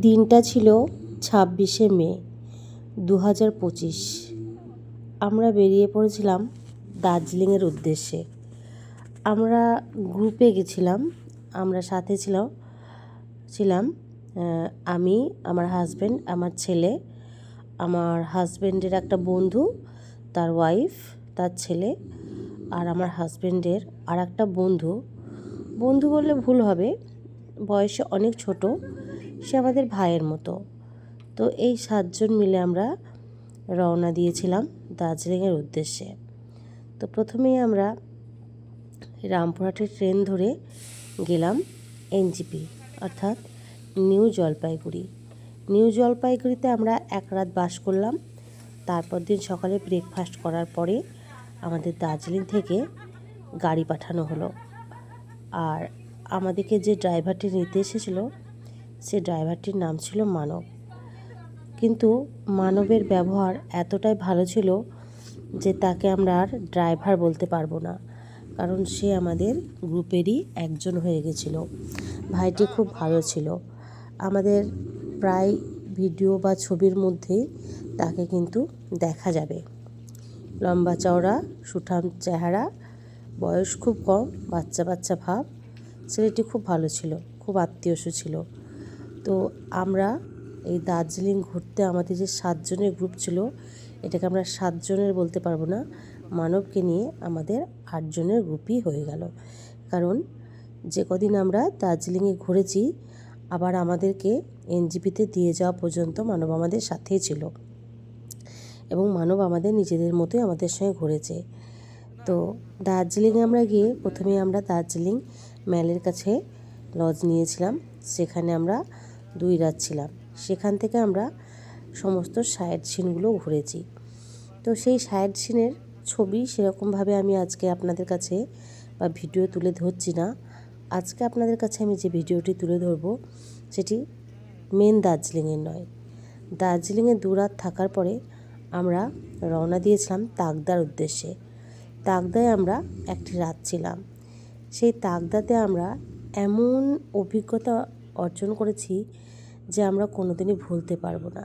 দিনটা ছিল 26শে মে 2025। আমরা বেরিয়ে পড়েছিলাম দার্জিলিংয়ের উদ্দেশ্যে। আমরা গ্রুপে গেছিলাম। আমরা সাথে ছিলাম আমি, আমার হাজব্যান্ড, আমার ছেলে, আমার হাজব্যান্ডের একটা বন্ধু, তার ওয়াইফ, তার ছেলে, আর আমার হাজব্যান্ডের আর একটা বন্ধু বললে ভুল হবে, বয়সে অনেক ছোট, সে আমাদের ভাইয়ের মতো। তো এই 7জন মিলে আমরা রওনা দিয়েছিলাম দার্জিলিংয়ের উদ্দেশ্যে। তো প্রথমেই আমরা রামপুরহাটের ট্রেন ধরে গেলাম এনজেপি, অর্থাৎ নিউ জলপাইগুড়ি। নিউ জলপাইগুড়িতে আমরা এক রাত বাস করলাম। তারপর দিন সকালে ব্রেকফাস্ট করার পরে আমাদের দার্জিলিং থেকে গাড়ি পাঠানো হলো। আর আমাদেরকে যে ড্রাইভারটি নিতে এসেছিলো, সে ড্রাইভারটির নাম ছিল মানব। কিন্তু মানবের ব্যবহার এতটাই ভালো ছিল যে তাকে আমরা আর ড্রাইভার বলতে পারবো না, কারণ সে আমাদের গ্রুপেরই একজন হয়ে গেছিল। ভাইটি খুব ভালো ছিল। আমাদের প্রায় ভিডিও বা ছবির মধ্যেই তাকে কিন্তু দেখা যাবে। লম্বা চওড়া, সুঠাম চেহারা, বয়স খুব কম, বাচ্চা বাচ্চা ভাব। ছেলেটি খুব ভালো ছিল, খুব আত্মীয়স্য ছিল। তো আমরা এই দার্জিলিং ঘুরতে আমাদের যে 7জনের গ্রুপ ছিল, এটাকে আমরা 7জনের বলতে পারবো না, মানবকে নিয়ে আমাদের 8জনের গ্রুপই হয়ে গেল। কারণ যে কদিন আমরা দার্জিলিংয়ে ঘুরেছি, আবার আমাদেরকে এনজেপিতে দিয়ে যাওয়া পর্যন্ত মানব আমাদের সাথেই ছিল, এবং মানব আমাদের নিজেদের মতোই আমাদের সঙ্গে ঘুরেছে। তো দার্জিলিংয়ে আমরা গিয়ে প্রথমে আমরা দার্জিলিং ম্যালের কাছে লজ নিয়েছিলাম। সেখানে আমরা 2 রাত ছিলাম। সেখান থেকে আমরা সমস্ত সাইট সিনগুলো ঘুরেছি। তো সেই সাইট সিনের ছবি সেরকমভাবে আমি আজকে আপনাদের কাছে বা ভিডিও তুলে ধরছি না। আজকে আপনাদের কাছে আমি যে ভিডিওটি তুলে ধরবো সেটি মেন দার্জিলিংয়ের নয়। দার্জিলিংয়ে 2 রাত থাকার পরে আমরা রওনা দিয়েছিলাম তাকদার উদ্দেশ্যে। তাকদায় আমরা একটি রাত ছিলাম। সেই তাকদাতে আমরা এমন অভিজ্ঞতা অর্জন করেছি যে আমরা কোনোদিনই ভুলতে পারবো না।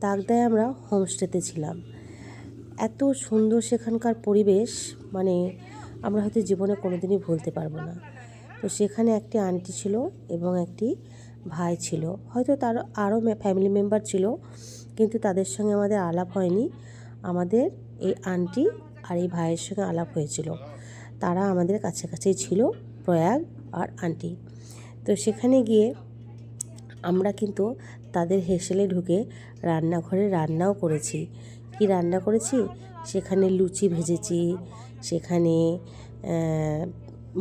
তাকদায় আমরা হোমস্টেতে ছিলাম। এত সুন্দর সেখানকার পরিবেশ, মানে আমরা হয়তো জীবনে কোনোদিনই ভুলতে পারবো না। তো সেখানে একটি আন্টি ছিল এবং একটি ভাই ছিল, হয়তো তার আরও ফ্যামিলি মেম্বার ছিল, কিন্তু তাদের সঙ্গে আমাদের আলাপ হয়নি। আমাদের এই আন্টি আর এই ভাইয়ের সঙ্গে আলাপ হয়েছিল। তারা আমাদের কাছাকাছিই ছিল, প্রয়াগ আর আন্টি। তো সেখানে গিয়ে আমরা কিন্তু তাদের হেসেলে ঢুকে রান্নাঘরে রান্নাও করেছি। কি রান্না করেছি? সেখানে লুচি ভেজেছি, সেখানে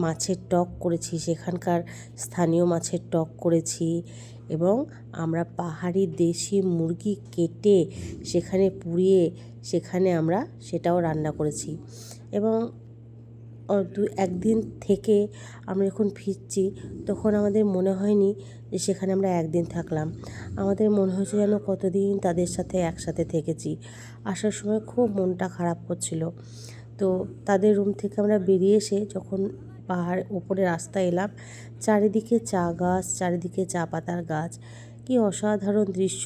মাছের টক করেছি, সেখানকার স্থানীয় মাছের টক করেছি, এবং আমরা পাহাড়ি দেশি মুরগি কেটে সেখানে পুড়িয়ে সেখানে আমরা সেটাও রান্না করেছি। এবং একদিন থেকে আমরা যখন ফিরছি, তখন আমাদের মনে হয়নি যে সেখানে আমরা একদিন থাকলাম। আমাদের মনে হয়েছে যেন কতদিন তাদের সাথে একসাথে থেকেছি। আসার সময় খুব মনটা খারাপ করছিল। তো তাদের রুম থেকে আমরা বেরিয়ে এসে যখন পাহাড় উপরে রাস্তায় এলাম, চারিদিকে চা গাছ, চারিদিকে চা পাতার গাছ। কি অসাধারণ দৃশ্য!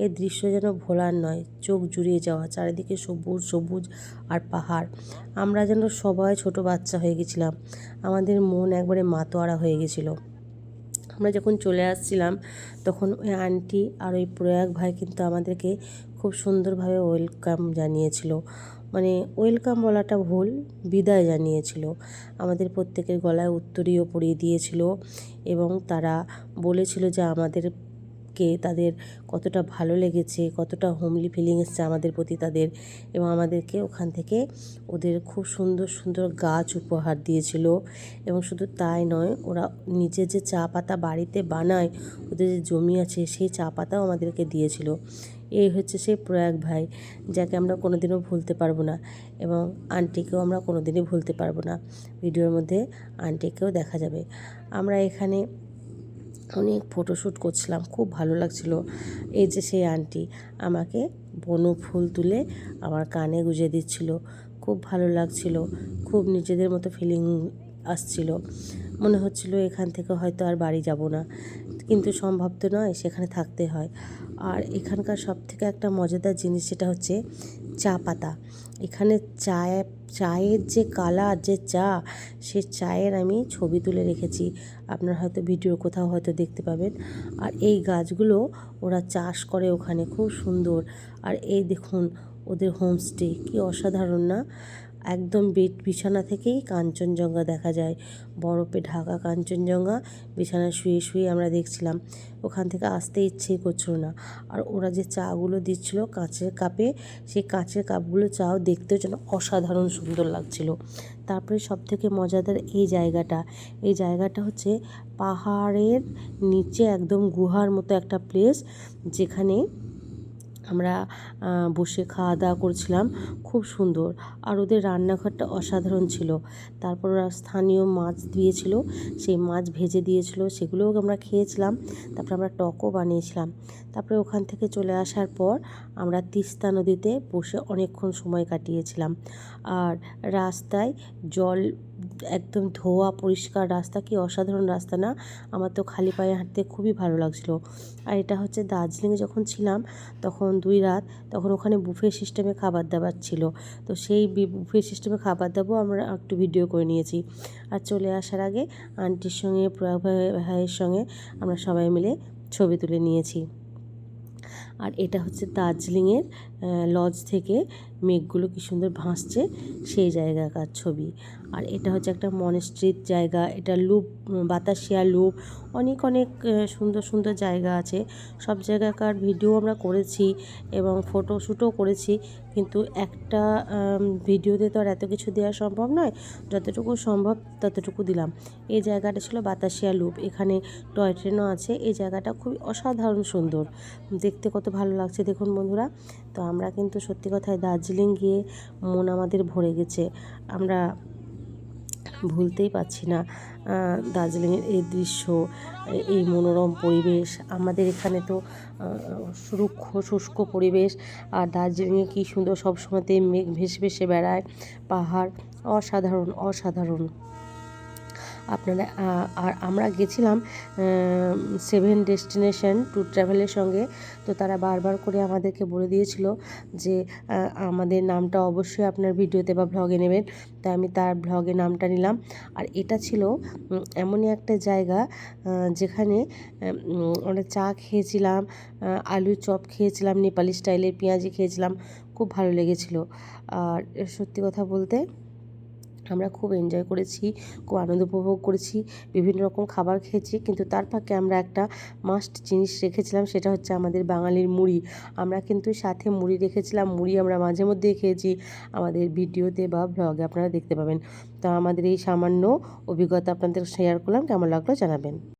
এই দৃশ্য যেন ভোলার নয়, চোখ জুড়িয়ে যাওয়া। চারিদিকে সবুজ সবুজ আর পাহাড়। আমরা যেন সবাই ছোট বাচ্চা হয়ে গেছিলাম। আমাদের মন একবারে মাতোয়ারা হয়ে গেছিলো। আমরা যখন চলে আসছিলাম, তখন ওই আন্টি আর ওই প্রয়াগ ভাই কিন্তু আমাদেরকে খুব সুন্দরভাবে ওয়েলকাম জানিয়েছিল। মানে ওয়েলকাম বলাটা ভুল, বিদায় জানিয়েছিল। আমাদের প্রত্যেকের গলায় উত্তরীয় পরিয়ে দিয়েছিল, এবং তারা বলেছিল যে তাদের কতটা ভালো লেগেছে, কতটা হোমলি ফিলিং এসছে আমাদের প্রতি তাদের, এবং আমাদেরকে ওখান থেকে ওদের খুব সুন্দর সুন্দর গাছ উপহার দিয়েছিল। এবং শুধু তাই নয়, ওরা নিজে যে চা পাতা বাড়িতে বানায়, ওদের যে জমি আছে, সেই চা পাতাও আমাদেরকে দিয়েছিল। এই হচ্ছে সেই প্রয়াগ ভাই, যাকে আমরা কোনোদিনও ভুলতে পারবো না, এবং আন্টিকেও আমরা কোনোদিনই ভুলতে পারবো না। ভিডিওর মধ্যে আন্টিকেও দেখা যাবে। আমরা এখানে অনেক ফটোশ্যুট করছিলাম, খুব ভালো লাগছিল। এই যে সেই আন্টি আমাকে বনফুল তুলে আমার কানে গুঁজে দিচ্ছিল, খুব ভালো লাগছিল, খুব নিজেদের মতো ফিলিং আসছিল। মনে হচ্ছিল এখান থেকে হয়তো আর বাড়ি যাব না, কিন্তু সম্ভব তো নয়, সেখানে থাকতে হয়। আর এখানকার সবথেকে একটা মজাদার জিনিস যেটা হচ্ছে চা পাতা। এখানে চায়ের যে কালার, যে চা, সে চায়ের আমি ছবি তুলে রেখেছি, আপনার হয়তো ভিডিও কোথাও হয়তো দেখতে পাবেন। আর এই গাছগুলো ওরা চাষ করে ওখানে, খুব সুন্দর। আর এই দেখুন ওদের হোমস্টে, কি অসাধারণ না? একদম বিছানা থেকেই কাঞ্চনজঙ্ঘা দেখা যায়, বরফে ঢাকা কাঞ্চনজঙ্ঘা। বিছানায় শুয়ে শুয়ে আমরা দেখছিলাম, ওখান থেকে আসতে ইচ্ছেই করছিল না। আর ওরা যে চাগুলো দিচ্ছিল কাঁচের কাপে, সেই কাঁচের কাপগুলো চাও দেখতেও যেন অসাধারণ সুন্দর লাগছিল। তারপরে সবথেকে মজাদার এই জায়গাটা হচ্ছে পাহাড়ের নিচে একদম গুহার মতো একটা প্লেস, যেখানে আমরা বসে খাওয়া দাওয়া করছিলাম, খুব সুন্দর। আর ওদের রান্নাঘরটা অসাধারণ ছিল। তারপর ওরা স্থানীয় মাছ দিয়েছিল, সেই মাছ ভেজে দিয়েছিল, সেগুলোও আমরা খেয়েছিলাম। তারপরে আমরা টকও বানিয়েছিলাম। তারপরে ওখান থেকে চলে আসার পর আমরা তিস্তা নদীতে বসে অনেকক্ষণ সময় কাটিয়েছিলাম। আর রাস্তায় জল, একদম ধোয়া পরিষ্কার রাস্তা, কি অসাধারণ রাস্তা না? আমার তো খালি পায়ে হাঁটতে খুবই ভালো লাগছিলো। আর এটা হচ্ছে দার্জিলিংয়ে যখন ছিলাম তখন 2 রাত, তখন ওখানে বুফে সিস্টেমে খাবার দাবার ছিল। তো সেই বুফে সিস্টেমে খাবার দাবারও আমরা একটু ভিডিও করে নিয়েছি। আর চলে আসার আগে আন্টির সঙ্গে, প্রয়াগ ভাইয়ের সঙ্গে আমরা সবাই মিলে ছবি তুলে নিয়েছি। আর এটা হচ্ছে দার্জিলিংয়ের লজ থেকে মেঘগুলো কি সুন্দর ভাসছে, সেই জায়গাকার ছবি। আর এটা হচ্ছে একটা মনেস্ট্রির জায়গা, এটা লুপ, বাতাসিয়া লুপ, অনেক অনেক সুন্দর সুন্দর জায়গা আছে। সব জায়গাকার ভিডিও আমরা করেছি এবং ফটোশ্যুটও করেছি, কিন্তু একটা ভিডিওতে তো আর এত কিছু দেওয়া সম্ভব নয়, যতটুকু সম্ভব ততটুকু দিলাম। এই জায়গাটা ছিল বাতাসিয়া লুপ, এখানে টয় ট্রেনও আছে। এই জায়গাটা খুবই অসাধারণ সুন্দর, দেখতে কত ভালো লাগছে দেখুন বন্ধুরা। তো আমরা কিন্তু সত্যি কথায় দার্জিলিং গিয়ে মন আমাদের ভরে গেছে, আমরা ভুলতেই পারছি না দার্জিলিংয়ের এই দৃশ্য, এই মনোরম পরিবেশ। আমাদের এখানে তো রুক্ষ শুষ্ক পরিবেশ, আর দার্জিলিংয়ে কী সুন্দর, সবসময়তে মেঘ ভেসে ভেসে বেড়ায়, পাহাড়, অসাধারণ অসাধারণ। আপনারা আর আমরা গেছিলাম 7 ডেস্টিনেশন ট্যুর ট্রাভেলের সঙ্গে। তো তারা বারবার করে আমাদেরকে বলে দিয়েছিল যে আমাদের নামটা অবশ্যই আপনার ভিডিওতে বা ভ্লগে নেবেন। তাই আমি তার ভ্লগে নামটা নিলাম। আর এটা ছিল এমনই একটা জায়গা যেখানে আমরা চা খেয়েছিলাম, আলুর চপ খেয়েছিলাম, নেপালি স্টাইলের পেঁয়াজি খেয়েছিলাম, খুব ভালো লেগেছিল। আর সত্যি কথা বলতে আমরা খুব এনজয় করেছি, খুব আনন্দ উপভোগ করেছি, বিভিন্ন রকম খাবার খেয়েছি। কিন্তু তার ফাঁকে আমরা একটা মাস্ট জিনিস রেখেছিলাম, সেটা হচ্ছে আমাদের বাঙালির মুড়ি। আমরা কিন্তু সাথে মুড়ি রেখেছিলাম, মুড়ি আমরা মাঝে মধ্যেই খেয়েছি, আমাদের ভিডিওতে বা ব্লগে আপনারা দেখতে পাবেন। তো আমাদের এই সামান্য অভিজ্ঞতা আপনাদের শেয়ার করলাম, কেমন লাগলো জানাবেন।